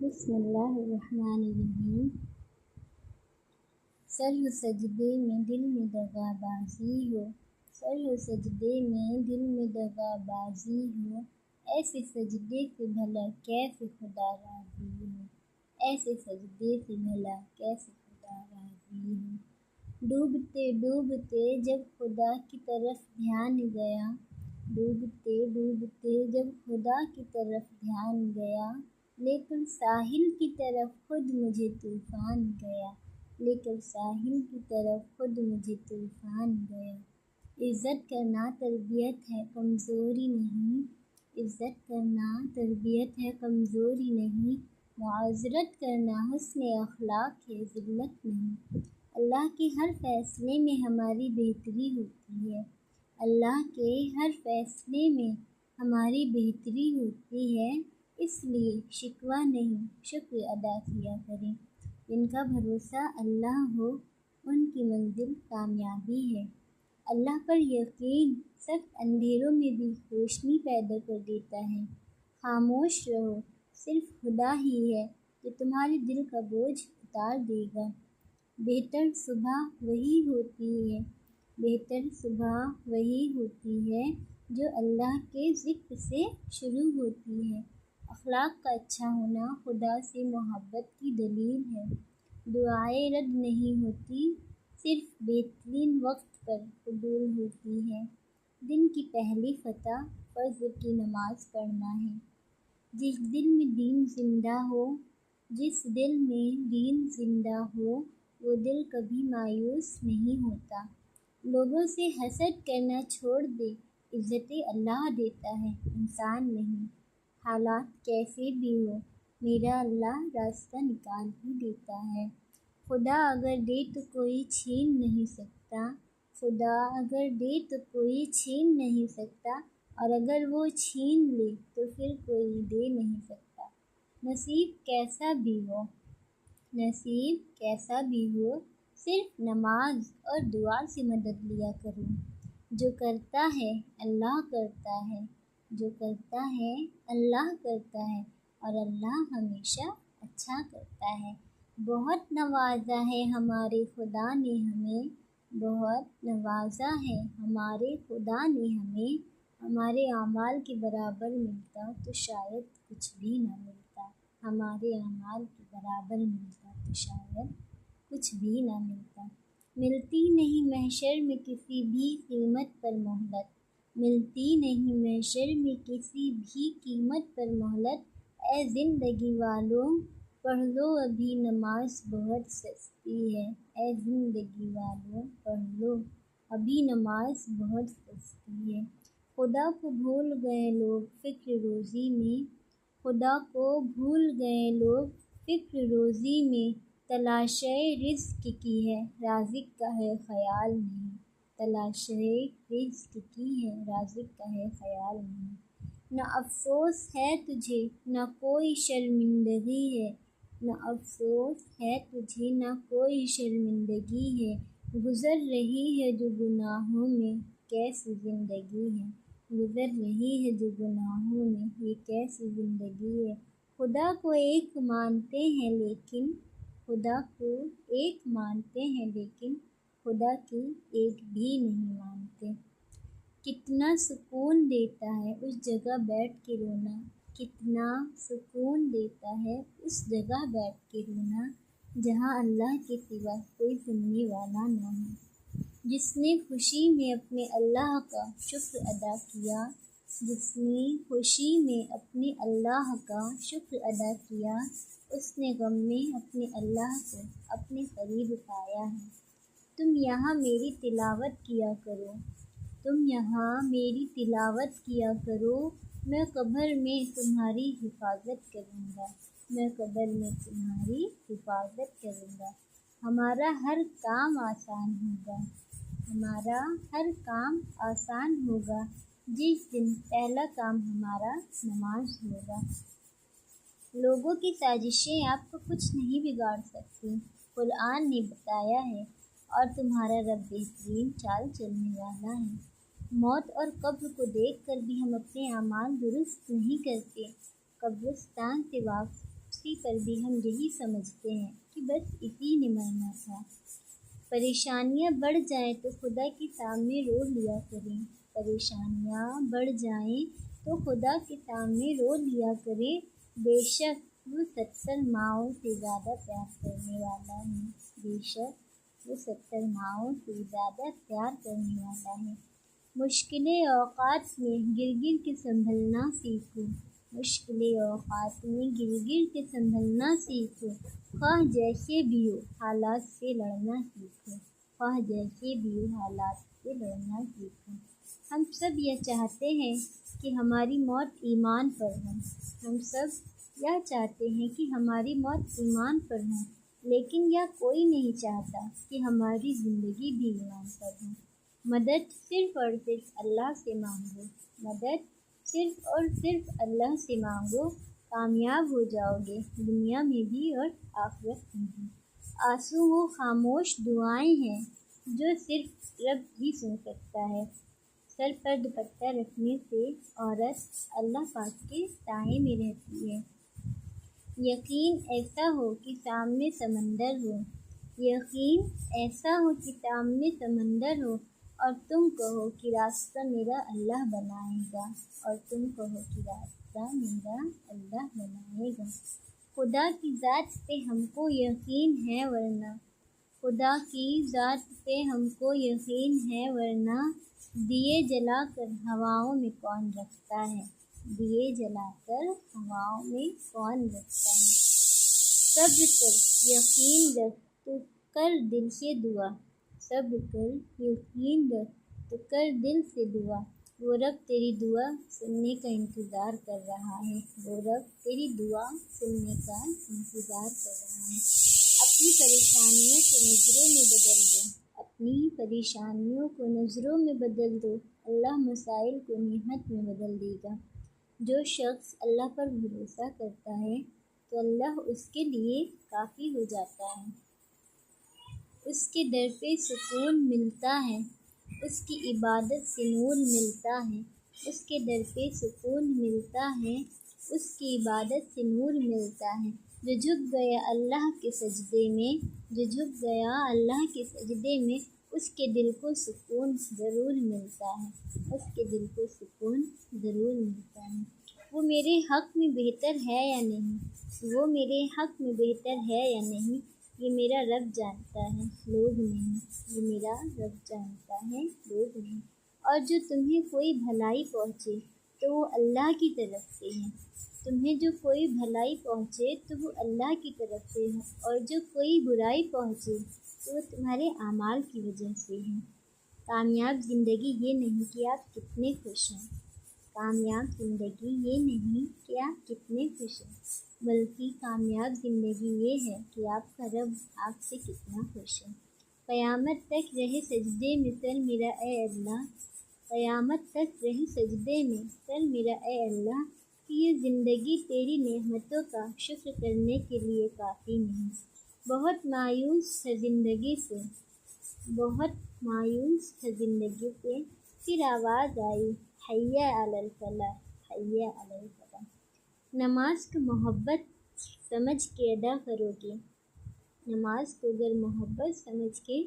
بسم اللہ الرحمن الرحیم۔ سر ہو سجدے میں دل میں دغا بازی ہو، سر ہو سجدے میں دل میں دغا بازی ہو، ایسے سجدے سے بھلا کیسے خدا راضی ہو، ایسے سجدے سے بھلا کیسے خدا راضی ہو۔ ڈوبتے ڈوبتے جب خدا کی طرف دھیان گیا، ڈوبتے ڈوبتے جب خدا کی طرف دھیان گیا، لیکن ساحل کی طرف خود مجھے طوفان گیا، لیکن ساحل کی طرف خود مجھے طوفان گیا۔ عزت کرنا تربیت ہے کمزوری نہیں، عزت کرنا تربیت ہے کمزوری نہیں، معذرت کرنا حسن اخلاق ہے ذلت نہیں۔ اللہ کے ہر فیصلے میں ہماری بہتری ہوتی ہے، اللہ کے ہر فیصلے میں ہماری بہتری ہوتی ہے، اس لیے شکوہ نہیں شکر ادا کیا کریں۔ جن کا بھروسہ اللہ ہو ان کی منزل کامیابی ہے۔ اللہ پر یقین سخت اندھیروں میں بھی روشنی پیدا کر دیتا ہے۔ خاموش رہو، صرف خدا ہی ہے جو تمہارے دل کا بوجھ اتار دے گا۔ بہتر صبح وہی ہوتی ہے، بہتر صبح وہی ہوتی ہے جو اللہ کے ذکر سے شروع ہوتی ہے۔ اخلاق کا اچھا ہونا خدا سے محبت کی دلیل ہے۔ دعائیں رد نہیں ہوتی، صرف بہترین وقت پر قبول ہوتی ہے۔ دن کی پہلی فتح فجر کی نماز پڑھنا ہے۔ جس دل میں دین زندہ ہو، جس دل میں دین زندہ ہو، وہ دل کبھی مایوس نہیں ہوتا۔ لوگوں سے حسد کرنا چھوڑ دے، عزتیں اللہ دیتا ہے انسان نہیں۔ حالات کیسے بھی ہو، میرا اللہ راستہ نکال ہی دیتا ہے۔ خدا اگر دے تو کوئی چھین نہیں سکتا، خدا اگر دے تو کوئی چھین نہیں سکتا، اور اگر وہ چھین لے تو پھر کوئی دے نہیں سکتا۔ نصیب کیسا بھی ہو، نصیب کیسا بھی ہو، صرف نماز اور دعا سے مدد لیا کرو۔ جو کرتا ہے اللہ کرتا ہے، جو کرتا ہے اللہ کرتا ہے، اور اللہ ہمیشہ اچھا کرتا ہے۔ بہت نوازا ہے ہمارے خدا نے ہمیں، بہت نوازا ہے ہمارے خدا نے ہمیں، ہمارے اعمال کے برابر ملتا تو شاید کچھ بھی نہ ملتا، ہمارے اعمال کے برابر ملتا تو شاید کچھ بھی نہ ملتا۔ ملتی نہیں محشر میں کسی بھی قیمت پر مہلت، ملتی نہیں محشر میں کسی بھی قیمت پر مہلت، اے زندگی والوں پڑھ لو ابھی نماز بہت سستی ہے، اے زندگی والوں پڑھ لو ابھی نماز بہت سستی ہے۔ خدا کو بھول گئے لوگ فکر روزی میں، خدا کو بھول گئے لوگ فکر روزی میں، تلاشِ رزق کی ہے رازق کا ہے خیال نہیں، تلاشِ رزق کی ہے رازق کا ہے خیال نہیں۔ نہ افسوس ہے تجھے نہ کوئی شرمندگی ہے، نہ افسوس ہے تجھے نہ کوئی شرمندگی ہے، گزر رہی ہے جو گناہوں میں کیسی زندگی ہے، گزر رہی ہے جو گناہوں میں یہ کیسی زندگی ہے۔ خدا کو ایک مانتے ہیں لیکن، خدا کو ایک مانتے ہیں لیکن خدا کی ایک بھی نہیں مانتے۔ کتنا سکون دیتا ہے اس جگہ بیٹھ کے رونا، کتنا سکون دیتا ہے اس جگہ بیٹھ کے رونا جہاں اللہ کے سوا کوئی سننے والا نہ ہو۔ جس نے خوشی میں اپنے اللہ کا شکر ادا کیا، جس نے خوشی میں اپنے اللہ کا شکر ادا کیا، اس نے غم میں اپنے اللہ کو اپنے قریب پایا ہے۔ تم یہاں میری تلاوت کیا کرو، تم یہاں میری تلاوت کیا کرو، میں قبر میں تمہاری حفاظت کروں گا، میں قبر میں تمہاری حفاظت کروں گا۔ ہمارا ہر کام آسان ہوگا، ہمارا ہر کام آسان ہوگا، جس دن پہلا کام ہمارا نماز ہوگا۔ لوگوں کی سازشیں آپ کو کچھ نہیں بگاڑ سکتی، قرآن نے بتایا ہے، اور تمہارا رب بہترین چال چلنے والا ہے۔ موت اور قبر کو دیکھ کر بھی ہم اپنے اعمال درست نہیں کرتے۔ قبرستان سے دوستی پر بھی ہم یہی سمجھتے ہیں کہ بس اسی نے مرنا تھا۔ پریشانیاں بڑھ جائیں تو خدا کے سامنے رو لیا کریں، پریشانیاں بڑھ جائیں تو خدا کے سامنے رو لیا کریں، بے شک وہ 70 ماؤں سے زیادہ پیار کرنے والا ہے، بے شک وہ 70 ماؤں سے زیادہ پیار کرنے والا ہے۔ مشکل اوقات میں گر گر کے سنبھلنا سیکھو، مشکل اوقات میں گر گر کے سنبھلنا سیکھو، خواہ جیسے بھی ہو حالات سے لڑنا سیکھو، خواہ جیسے بھی ہو حالات سے لڑنا سیکھو۔ ہم سب یہ چاہتے ہیں کہ ہماری موت ایمان پر ہو، ہم سب یہ چاہتے ہیں کہ ہماری موت ایمان پر ہو، لیکن یہ کوئی نہیں چاہتا کہ ہماری زندگی بھی ایمان پر ہو۔ مدد صرف اور صرف اللہ سے مانگو، مدد صرف اور صرف اللہ سے مانگو، کامیاب ہو جاؤ گے دنیا میں بھی اور آخرت میں بھی۔ آنسو وہ خاموش دعائیں ہیں جو صرف رب ہی سن سکتا ہے۔ سر پر دوپٹہ رکھنے سے عورت اللہ پاک کے سائے میں رہتی ہے۔ یقین ایسا ہو کہ سامنے سمندر ہو، یقین ایسا ہو کہ سامنے سمندر ہو، اور تم کہو کہ راستہ میرا اللہ بنائے گا، اور تم کہو کہ راستہ میرا اللہ بنائے گا۔ خدا کی ذات پہ ہم کو یقین ہے ورنہ، خدا کی ذات پہ ہم کو یقین ہے ورنہ، دیے جلا کر ہواؤں میں کون رکھتا ہے، دیے جلا کر ہواؤں میں کون رکھتا ہے۔ صبر کر یقین رکھ تو کر دل سے دعا، صبر کر یقین رکھ تو کر دل سے دعا، وہ رب تیری دعا سننے کا انتظار کر رہا ہے، وہ رب تیری دعا سننے کا انتظار کر رہا ہے۔ اپنی پریشانیوں کو نظروں میں بدل دو، اپنی پریشانیوں کو نظروں میں بدل دو، اللہ مسائل کو نعمت میں بدل دے گا۔ جو شخص اللہ پر بھروسہ کرتا ہے تو اللہ اس کے لیے کافی ہو جاتا ہے، اس کے در پہ سکون ملتا ہے، اس کی عبادت سے نور ملتا ہے، اس کے در پہ سکون ملتا ہے، اس کی عبادت سے نور ملتا ہے۔ جو جھک گیا اللہ کے سجدے میں، جو جھک گیا اللہ کے سجدے میں، اس کے دل کو سکون ضرور ملتا ہے، اس کے دل کو سکون ضرور ملتا ہے۔ وہ میرے حق میں بہتر ہے یا نہیں، وہ میرے حق میں بہتر ہے یا نہیں، یہ میرا رب جانتا ہے لوگ نہیں، یہ میرا رب جانتا ہے لوگ نہیں۔ اور جو تمہیں کوئی بھلائی پہنچے تو وہ اللہ کی طرف سے ہے، تمہیں جو کوئی بھلائی پہنچے تو وہ اللہ کی طرف سے ہے، اور جو کوئی برائی پہنچے تو وہ تمہارے اعمال کی وجہ سے ہے۔ کامیاب زندگی یہ نہیں کہ آپ کتنے خوش ہیں، کامیاب زندگی یہ نہیں کہ آپ کتنے خوش ہیں، بلکہ کامیاب زندگی یہ ہے کہ آپ کا رب آپ سے کتنا خوش ہے۔ قیامت تک رہے سجدے میں سر میرا اے اللہ، قیامت تک رہے سجدے میں سر میرا اے اللہ، کہ یہ زندگی تیری نعمتوں کا شکر کرنے کے لیے کافی نہیں۔ بہت مایوس تھا زندگی سے، بہت مایوس تھا زندگی سے، پھر آواز آئی حی علی الفلاح، حی علی الفلاح۔ نماز کو محبت سمجھ کے ادا کرو گے، نماز کو اگر محبت سمجھ کے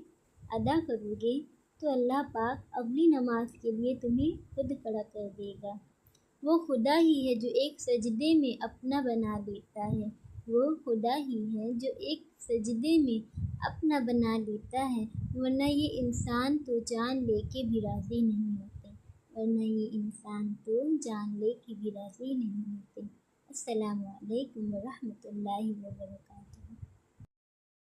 ادا کرو گے تو اللہ پاک اگلی نماز کے لیے تمہیں خود کھڑا کر دے گا۔ وہ خدا ہی ہے جو ایک سجدے میں اپنا بنا لیتا ہے، وہ خدا ہی ہے جو ایک سجدے میں اپنا بنا لیتا ہے، ورنہ یہ انسان تو جان لے کے بھی راضی نہیں ہوتے، ورنہ یہ انسان تو جان لے کے بھی راضی نہیں ہوتے۔ السلام علیکم ورحمۃ اللہ وبرکاتہ۔